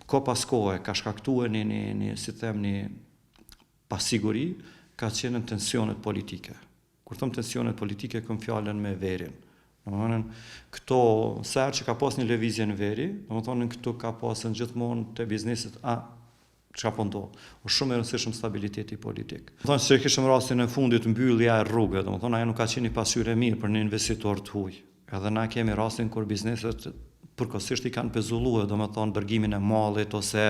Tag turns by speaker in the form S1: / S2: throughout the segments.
S1: ko pas kohë ka shkaktuar një pasiguri, ka qenë në tensionet politike. Kur thëmë tensionet politike, këm fjallën me verin. Domethënë, këto, sa herë që ka pas një lëvizje në veri, domethënë këtu ka pasën gjithmonë të biznesit, çka po ndodh. Është shumë e rëndësishëm stabiliteti politik. Domethënë se kishim rastin e fundit mbyllja e rrugëve, domethënë ajo nuk ka qenë një pasqyrë e mirë për një investitor të huaj. Edhe na kemi rastin kur bizneset përkohësisht i kanë pezulluar, domethënë dërgimin e mallit ose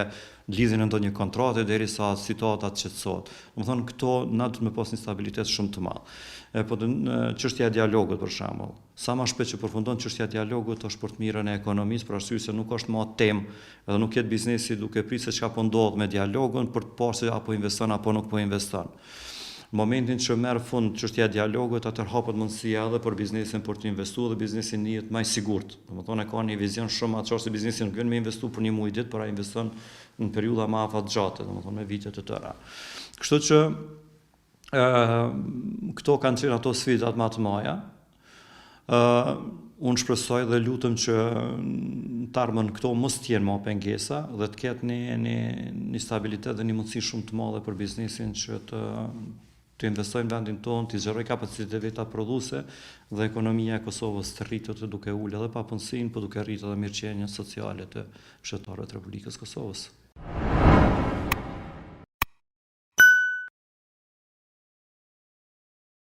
S1: lidhjen e ndonjë kontrate derisa situata të qetësohet. Domethënë këto na duhet me pas një stabilitet shumë të madh. Po çështja e dialogut për shembull. Sa më shpejt që përfundon çështja e dialogut është për të mirën e ekonomisë, për arsye se nuk është më temë, edhe nuk jetë biznesi duke pritur se çka po ndodh me dialogun për të parë se apo investon apo nuk po investon. Në momentin që merr fund çështja e dialogut, atëherë hapet mundësia edhe për biznesin për të investuar dhe biznesin njëhet më i sigurt. Domethënë ka një vizion shumë atë se biznesi nuk vjen me investu për një muaj ditë, por ai investon në periudha më afatgjate, domethënë me vite të tëra. Kështu që këto kanë qenë ato sfidat më të mëdha. Unë shpresoj dhe lutem që të ardhmen këto mos të jenë më pengesa dhe të ketë një stabilitet dhe një mundësi shumë të madhe për biznesin që të investojnë në vendin tonë, të zgjerojë kapacitetet veta prodhuese dhe ekonomia e Kosovës të rritet duke ulë edhe papunësinë, por duke rritur edhe mirëqenien sociale të fshatarëve të Republikës Kosovës.